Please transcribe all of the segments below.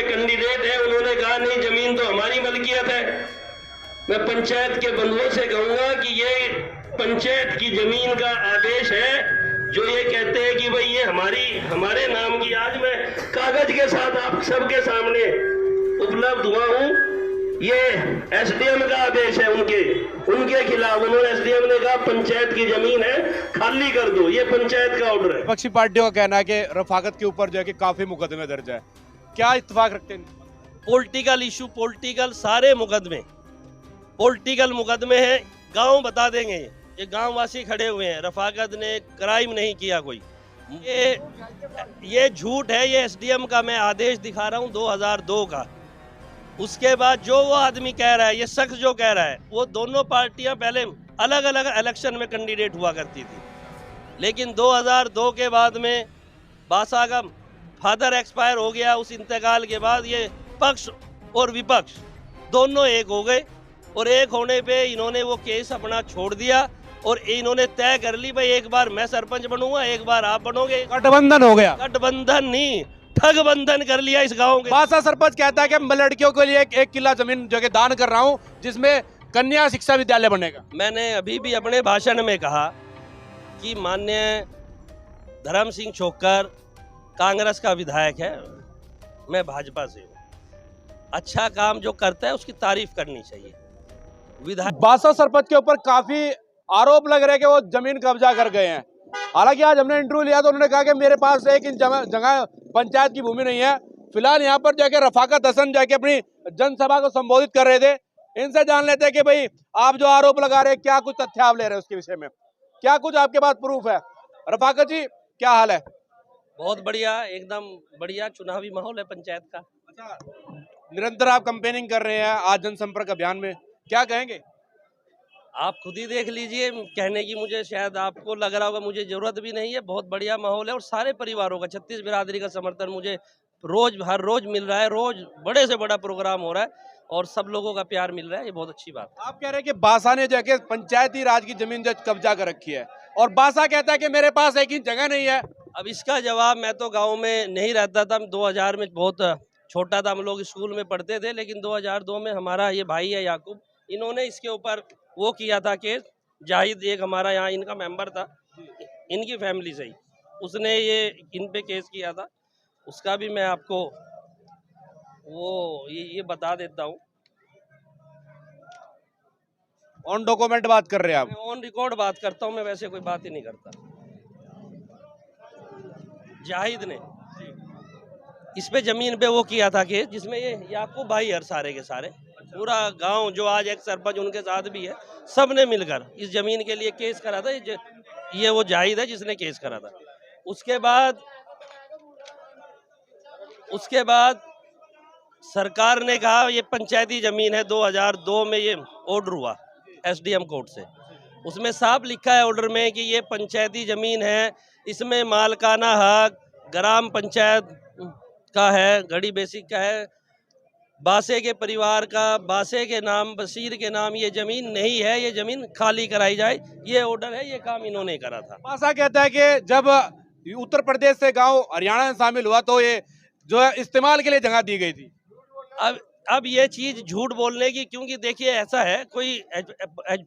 के कैंडिडेट है, उन्होंने कहा नहीं जमीन तो हमारी मलकियत है। मैं पंचायत के बंधुओं से कहूंगा कि ये पंचायत की जमीन का आदेश है जो ये कहते हैं कि भाई ये हमारे नाम की। आज मैं कागज के साथ आप सबके सामने उपलब्ध हुआ हूं। ये एसडीएम का आदेश है उनके खिलाफ। उन्होंने एसडीएम ने कहा पंचायत की जमीन है, खाली कर दो। ये पंचायत का ऑर्डर है। विपक्षी पार्टियों का कहना है कि रफाकत के ऊपर जो है कि काफी मुकदमे दर्ज है। क्या इत्तेफाक रखते हैं? पॉलिटिकल इशू, पॉलिटिकल सारे मुकदमे पॉलिटिकल मुकदमे हैं। गांव बता देंगे, ये गांव वासी खड़े हुए हैं। रफाकत ने क्राइम नहीं किया कोई। ये झूठ है। ये एसडीएम का मैं आदेश दिखा रहा हूँ 2002 का। उसके बाद जो वो आदमी कह रहा है, ये शख्स जो कह रहा है, वो दोनों पार्टियां पहले अलग अलग इलेक्शन में कैंडिडेट हुआ करती थी, लेकिन 2002 के बाद में बासा का फादर एक्सपायर हो गया। उस इंतकाल के बाद ये पक्ष और विपक्ष दोनों एक हो गए, और एक होने पे इन्होंने वो केस अपना छोड़ दिया और इन्होंने तय कर ली भाई एक बार मैं सरपंच बनूंगा, एक बार आप बनोगे। गठबंधन हो गया। गठबंधन नहीं, ठगबंधन कर लिया इस गांव के। बासा सरपंच कहता है कि मैं लड़कियों के लिए एक किला जमीन जो कि दान कर रहा हूं, जिसमें कन्या शिक्षा विद्यालय बनेगा। मैंने अभी भी अपने भाषण में कहा कि माननीय धर्म सिंह छोक्कर कांग्रेस का विधायक है, मैं भाजपा से हूँ। अच्छा काम जो करता है उसकी तारीफ करनी चाहिए। विधायक बासा सरपंच के ऊपर काफी आरोप लग रहे हैं कि वो जमीन कब्जा कर गए हैं। हालांकि आज हमने इंटरव्यू लिया तो उन्होंने कहा कि मेरे पास 1 इंच जगह पंचायत की भूमि नहीं है। फिलहाल यहाँ पर जाके रफाकत हसन जाके अपनी जनसभा को संबोधित कर रहे थे। इनसे जान लेते हैं कि भाई आप जो आरोप लगा रहे हैं, क्या कुछ तथ्य आप ले रहे हैं उसके विषय में, क्या कुछ आपके पास प्रूफ है? रफाकत जी, क्या हाल है? बहुत बढ़िया, एकदम बढ़िया चुनावी माहौल है पंचायत का। निरंतर आप कैंपेनिंग कर रहे हैं आज जनसंपर्क अभियान में, क्या कहेंगे? आप खुद ही देख लीजिए। कहने की मुझे शायद आपको लग रहा होगा, मुझे जरूरत भी नहीं है। बहुत बढ़िया माहौल है और सारे परिवारों का, 36 बिरादरी का समर्थन मुझे हर रोज मिल रहा है। रोज बड़े से बड़ा प्रोग्राम हो रहा है और सब लोगों का प्यार मिल रहा है। ये बहुत अच्छी बात है। आप कह रहे हैं कि बासा ने जाके पंचायती राज की जमीन जो कब्जा कर रखी है, और बासा कहता है कि मेरे पास 1 इंच जगह नहीं है। अब इसका जवाब, मैं तो गाँव में नहीं रहता था। 2000 में बहुत छोटा था, हम लोग स्कूल में पढ़ते थे, लेकिन 2002 में हमारा ये भाई है याकूब, इन्होंने इसके ऊपर वो किया था केस। जाहिद एक हमारा यहाँ इनका मेंबर था, इनकी फैमिली से ही, उसने ये इन पे केस किया था। उसका भी मैं आपको ये बता देता हूँ। ऑन डॉक्यूमेंट बात कर रहे हैं आप? मैं ऑन रिकॉर्ड बात करता हूँ, मैं वैसे कोई बात ही नहीं करता। जाहिद ने इस पे जमीन पे वो किया था केस, जिसमें ये याकूब भाई हर सारे के सारे, पूरा गांव जो आज एक सरपंच उनके साथ भी है, सब ने मिलकर इस जमीन के लिए केस करा था। ये वो जाहिद है जिसने केस करा था। उसके बाद सरकार ने कहा ये पंचायती जमीन है। 2002 में ये ऑर्डर हुआ एसडीएम कोर्ट से, उसमें साफ लिखा है ऑर्डर में कि ये पंचायती जमीन है, इसमें मालकाना हक ग्राम पंचायत का है, गढ़ी बेसिक का है, बासे के परिवार का, बासे के नाम, बशीर के नाम ये जमीन नहीं है, ये जमीन खाली कराई जाए। ये ऑर्डर है, ये काम इन्होंने करा था। बासा कहता है कि जब उत्तर प्रदेश से गांव हरियाणा में शामिल हुआ तो ये जो है इस्तेमाल के लिए जगह दी गई थी। अब ये चीज झूठ बोलने की, क्योंकि देखिए ऐसा है, कोई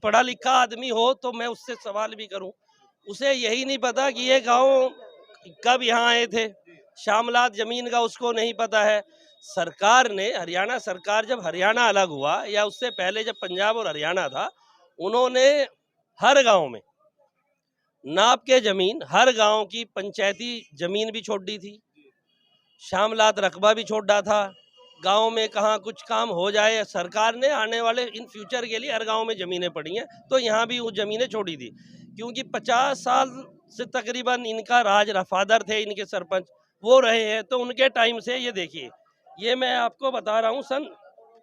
पढ़ा लिखा आदमी हो तो मैं उससे सवाल भी करूं, उसे यही नहीं पता कि ये गांव कब यहाँ आए थे। शामलात जमीन का उसको नहीं पता है। सरकार ने, हरियाणा सरकार जब हरियाणा अलग हुआ या उससे पहले जब पंजाब और हरियाणा था, उन्होंने हर गांव में नाप के जमीन, हर गांव की पंचायती जमीन भी छोड़ दी थी, शामलात रकबा भी छोड़ा था। गांव में कहाँ कुछ काम हो जाए, सरकार ने आने वाले इन फ्यूचर के लिए हर गांव में ज़मीनें पड़ी हैं, तो यहाँ भी वो ज़मीनें छोड़ी थी। क्योंकि 50 साल से तकरीबन इनका राज, रफादर थे इनके सरपंच, वो रहे हैं, तो उनके टाइम से ये देखिए, ये मैं आपको बता रहा हूँ सन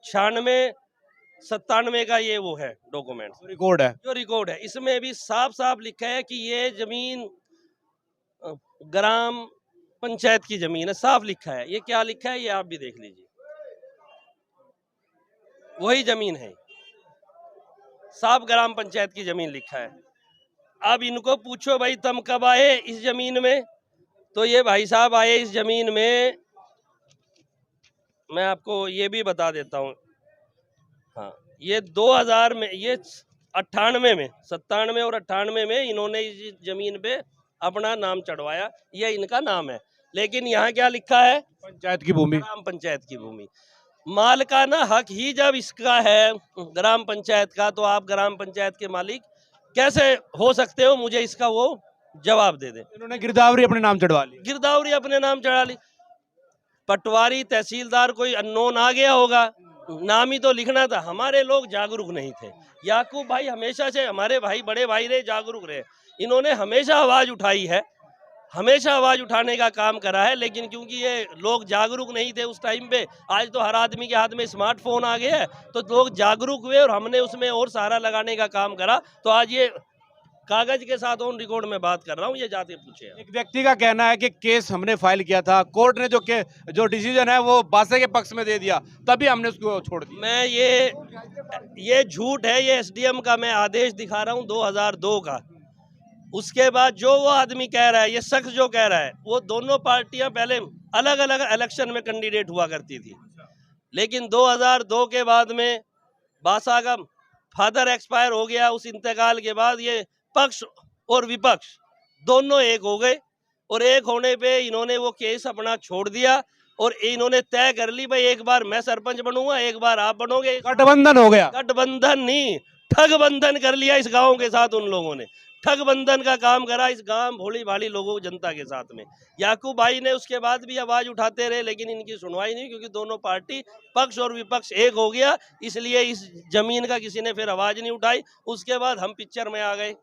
96-97 का ये वो है डॉक्यूमेंट, रिकॉर्ड है, जो रिकॉर्ड है। इसमें भी साफ साफ लिखा है कि ये जमीन ग्राम पंचायत की जमीन है, साफ लिखा है। ये क्या लिखा है ये आप भी देख लीजिए, वही जमीन है, साफ ग्राम पंचायत की जमीन लिखा है। अब इनको पूछो भाई तुम कब आए इस जमीन में, तो ये भाई साहब आए इस जमीन में मैं आपको ये भी बता देता हूँ। हाँ, ये 2000 में, ये 98 में, 97 और 98 में इन्होंने इस जमीन पे अपना नाम चढ़वाया, ये इनका नाम है। लेकिन यहाँ क्या लिखा है? पंचायत की भूमि। ग्राम पंचायत की भूमि। मालिकाना हक ही जब इसका है ग्राम पंचायत का, तो आप ग्राम पंचायत के मालिक कैसे हो सकते हो? मुझे इसका वो जवाब दे दे। इन्होंने गिरदावरी अपने नाम चढ़वा ली। गिरदावरी अपने नाम चढ़ा ली। पटवारी तहसीलदार कोई अननोन आ गया होगा, नाम ही तो लिखना था। हमारे लोग जागरूक नहीं थे। याकूब भाई हमेशा से हमारे भाई, बड़े भाई रहे, जागरूक रहे। इन्होंने हमेशा आवाज उठाई है, हमेशा आवाज उठाने का काम करा है। लेकिन क्योंकि ये लोग जागरूक नहीं थे उस टाइम पे, आज तो हर आदमी के हाथ में स्मार्टफोन आ गया है, तो लोग जागरूक हुए और हमने उसमें और सहारा लगाने का काम करा। तो आज ये कागज के साथ ऑन रिकॉर्ड में बात कर रहा हूँ, ये जाते पूछे। एक व्यक्ति का कहना है कि केस हमने फाइल किया था, कोर्ट ने जो डिसीजन है वो बासे के पक्ष में दे दिया, तभी हमने उसको छोड़ दिया। मैं ये झूठ है। ये एसडीएम का मैं आदेश दिखा रहा हूँ 2002 का। उसके बाद जो वो आदमी कह रहा है, ये शख्स जो कह रहा है, वो दोनों पार्टियां पहले अलग अलग इलेक्शन में कैंडिडेट हुआ करती थी। लेकिन 2002 के बाद में बासा का फादर एक्सपायर हो गया। उस इंतकाल के बाद ये पक्ष और विपक्ष दोनों एक हो गए, और एक होने पे इन्होंने वो केस अपना छोड़ दिया और इन्होंने तय कर ली, भाई एक बार मैं सरपंच बनूंगा, एक बार आप बनोगे। गठबंधन हो गया। गठबंधन नहीं, ठगबंधन कर लिया इस गांव के साथ। उन लोगों ने ठगबंधन का काम करा इस गांव भोली भाली लोगों जनता के साथ में। याकूब भाई ने उसके बाद भी आवाज उठाते रहे, लेकिन इनकी सुनवाई नहीं, क्योंकि दोनों पार्टी पक्ष और विपक्ष एक हो गया। इसलिए इस जमीन का किसी ने फिर आवाज नहीं उठाई। उसके बाद हम पिक्चर में आ गए।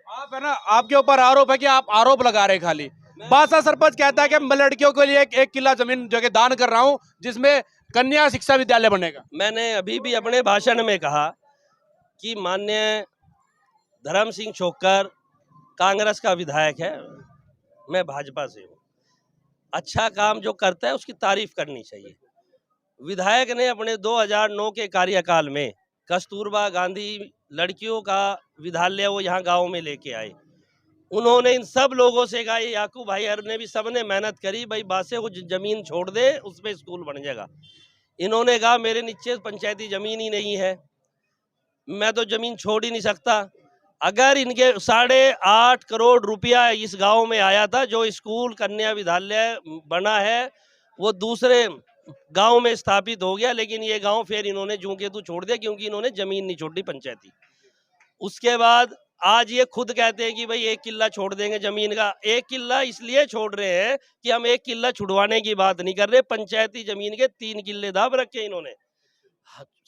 आप है ना, आपके ऊपर आरोप है कि आप आरोप लगा रहे खाली। बासा सरपंच कहता है कि मैं लड़कियों के लिए एक किला जमीन जो कि दान कर रहा हूं, जिसमें कन्या शिक्षा विद्यालय बनेगा। मैंने अभी भी अपने भाषण में कहा कि माननीय धर्म सिंह छोक्कर कांग्रेस का विधायक है, मैं भाजपा से हूँ। अच्छा काम जो करता है उसकी तारीफ करनी चाहिए। विधायक ने अपने 2009 के कार्यकाल में कस्तूरबा गांधी लड़कियों का विद्यालय वो यहाँ गांव में लेके आए। उन्होंने इन सब लोगों से कहा, याकूब भाई हर ने भी सबने मेहनत करी, भाई बासे को जमीन छोड़ दे, उस पर स्कूल बन जाएगा। इन्होंने कहा मेरे नीचे पंचायती जमीन ही नहीं है, मैं तो जमीन छोड़ ही नहीं सकता। अगर इनके 8.5 करोड़ रुपया इस गांव में आया था, जो स्कूल कन्या विद्यालय बना है वो दूसरे गांव में स्थापित हो गया, लेकिन ये गांव फिर इन्होंने जूं के तू छोड़ दिया, क्योंकि इन्होंने जमीन नहीं छोड़ी पंचायती। उसके बाद आज ये खुद कहते हैं कि भाई 1 किला छोड़ देंगे जमीन का। 1 किला इसलिए छोड़ रहे हैं कि हम 1 किला छुड़वाने की बात नहीं कर रहे। पंचायती जमीन के 3 किले दाब रखे इन्होंने।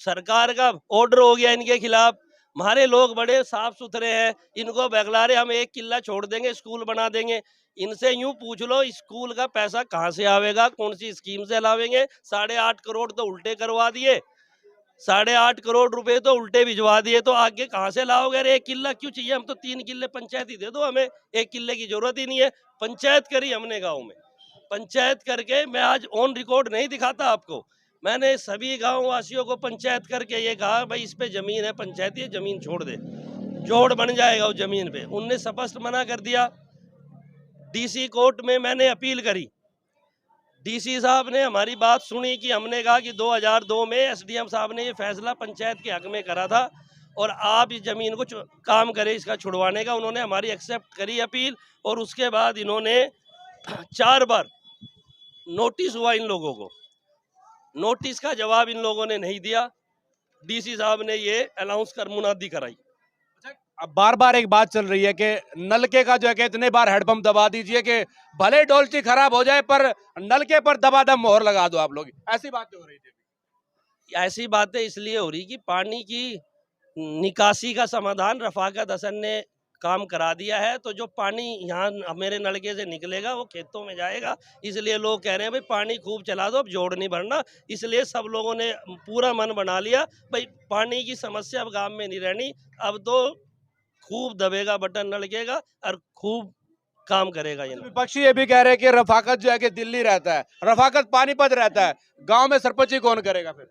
सरकार का ऑर्डर हो गया इनके खिलाफ। हमारे लोग बड़े साफ सुथरे हैं, इनको बगला रहे हम 1 किला छोड़ देंगे, स्कूल बना देंगे। इनसे यूं पूछ लो स्कूल का पैसा कहाँ से आवेगा, कौन सी स्कीम से लावेंगे? 8.5 करोड़ तो उल्टे करवा दिए, 8.5 करोड़ रुपए तो उल्टे भिजवा दिए, तो आगे कहाँ से लाओगे? अरे 1 किला क्यों चाहिए? हम तो 3 किले पंचायती दे दो, हमें 1 किले की जरूरत ही नहीं है। पंचायत करी हमने गाँव में, पंचायत करके मैं आज ऑन रिकॉर्ड नहीं दिखाता आपको, मैंने सभी गांव वासियों को पंचायत करके ये कहा भाई इस पे जमीन है पंचायती है, जमीन छोड़ दे, जोड़ बन जाएगा उस जमीन पे। उनने स्पष्ट मना कर दिया। डीसी कोर्ट में मैंने अपील करी, डीसी साहब ने हमारी बात सुनी कि हमने कहा कि 2002 में एसडीएम साहब ने ये फैसला पंचायत के हक में करा था और आप इस जमीन को काम करें इसका छुड़वाने का। उन्होंने हमारी एक्सेप्ट करी अपील, और उसके बाद इन्होंने 4 बार नोटिस हुआ इन लोगों को, नोटिस का जवाब इन लोगों ने नहीं दिया। डीसी साहब ने ये अनाउंस कर मुनादी कराई। अब बार बार एक बात चल रही है कि नलके का जो है कि इतने बार हेडपंप दबा दीजिए कि भले डोलची खराब हो जाए पर नलके पर दबादम मोहर लगा दो आप लोग, ऐसी बातें हो रही थी। ऐसी बातें इसलिए हो रही कि पानी की निकासी का समाधान रफाकत हसन ने काम करा दिया है, तो जो पानी यहाँ मेरे नलके से निकलेगा वो खेतों में जाएगा। इसलिए लोग कह रहे हैं भाई पानी खूब चला दो, अब जोड़ नहीं भरना। इसलिए सब लोगों ने पूरा मन बना लिया भाई पानी की समस्या अब गांव में नहीं रहनी, अब तो खूब दबेगा बटन नलके का और खूब काम करेगा। ये विपक्षी ये भी कह रहे हैं कि रफाकत जो है कि दिल्ली रहता है, रफाकत पानीपत रहता है, गाँव में सरपंची कौन करेगा? फिर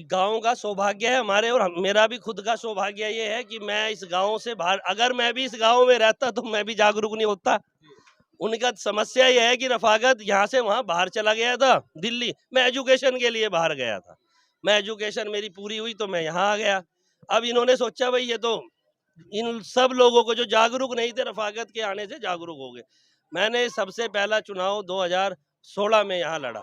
गांव का सौभाग्य है हमारे, और मेरा भी खुद का सौभाग्य ये है कि मैं इस गांव से बाहर, अगर मैं भी इस गांव में रहता तो मैं भी जागरूक नहीं होता। उनका समस्या यह है कि रफाकत यहाँ से वहाँ बाहर चला गया था दिल्ली। मैं एजुकेशन के लिए बाहर गया था, मैं एजुकेशन मेरी पूरी हुई तो मैं यहाँ आ गया। अब इन्होंने सोचा भाई ये तो इन सब लोगों को जो जागरूक नहीं थे रफाकत के आने से जागरूक हो गए। मैंने सबसे पहला चुनाव 2016 में यहाँ लड़ा।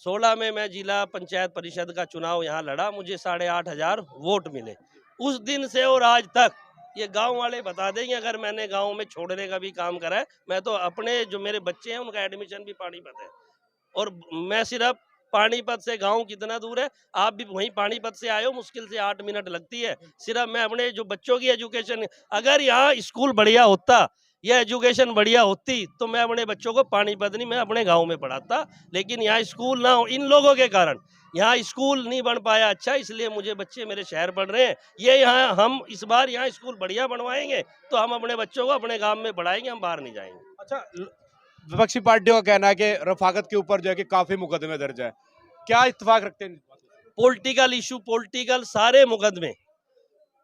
16 में मैं जिला पंचायत परिषद का चुनाव यहाँ लड़ा, मुझे 8,500 वोट मिले। उस दिन से और आज तक ये गांव वाले बता देंगे, अगर मैंने गांव में छोड़ने का भी काम करा है, मैं तो अपने जो मेरे बच्चे हैं उनका एडमिशन भी पानीपत है। और मैं सिर्फ पानीपत से गांव कितना दूर है, आप भी वहीं पानीपत से आए हो, मुश्किल से 8 मिनट लगती है। सिर्फ मैं अपने जो बच्चों की एजुकेशन, अगर यहाँ स्कूल बढ़िया होता या एजुकेशन बढ़िया होती तो मैं अपने बच्चों को पानीपत नहीं, मैं अपने गांव में पढ़ाता। लेकिन यहाँ स्कूल ना हो, इन लोगों के कारण यहाँ स्कूल नहीं बन पाया अच्छा, इसलिए मुझे बच्चे मेरे शहर पढ़ रहे हैं। ये यहाँ हम इस बार यहाँ स्कूल बढ़िया बनवाएंगे तो हम अपने बच्चों को अपने गांव में पढ़ाएंगे, हम बाहर नहीं जाएंगे। अच्छा, विपक्षी पार्टियों का कहना है कि रफाकत के ऊपर जो है कि काफी मुकदमे दर्ज है, क्या इत्तेफाक रखते हैं? पॉलिटिकल इशू, पॉलिटिकल सारे मुकदमे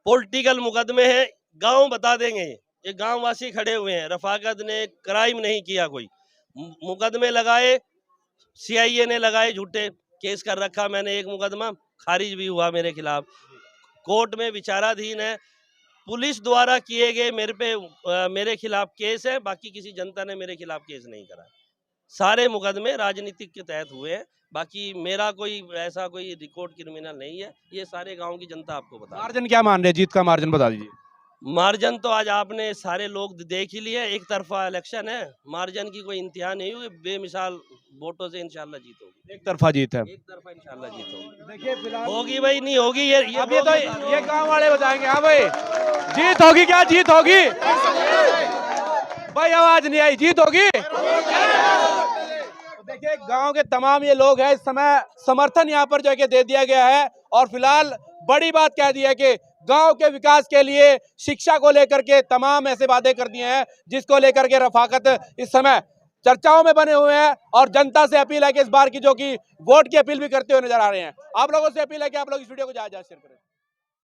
पॉलिटिकल मुकदमे हैं, गांव बता देंगे। ये गांव वासी खड़े हुए हैं, रफाकत ने क्राइम नहीं किया, कोई मुकदमे लगाए, सीआईए ने लगाए, झूठे केस कर रखा। मैंने एक मुकदमा खारिज भी हुआ मेरे खिलाफ, कोर्ट में विचाराधीन है। पुलिस द्वारा किए गए मेरे खिलाफ केस है, बाकी किसी जनता ने मेरे खिलाफ केस नहीं करा। सारे मुकदमे राजनीतिक के तहत हुए हैं, बाकी मेरा कोई ऐसा कोई रिकॉर्ड क्रिमिनल नहीं है। ये सारे गांव की जनता आपको बता। मार्जिन क्या मान रहे हैं, जीत का मार्जिन बता दीजिए। मार्जिन तो आज आपने सारे लोग देख ही लिए, एक तरफा इलेक्शन है, मार्जिन की कोई इंतहा नहीं हुई, बेमिसाल वोटों से इंशाल्लाह जीत होगी। एक तरफा जीत है, एक तरफा इंशाल्लाह जीत होगी। देखिए फिलहाल होगी भाई, नहीं होगी ये अब ये तो ये गांव वाले बताएंगे। हाँ भाई, जीत होगी, क्या जीत होगी भाई? आवाज नहीं आई, जीत होगी। देखिए गांव के तमाम ये लोग हैं, इस समय समर्थन यहाँ पर जो है कि दे दिया गया है। और फिलहाल बड़ी बात कह दी है कि गांव के विकास के लिए शिक्षा को लेकर के तमाम ऐसे वादे कर दिए हैं जिसको लेकर के रफाकत इस समय चर्चाओं में बने हुए हैं। और जनता से अपील है कि इस बार की जो कि वोट की अपील भी करते हुए नजर आ रहे हैं। आप लोगों से अपील है कि आप लोग इस वीडियो को ज्यादा शेयर करें।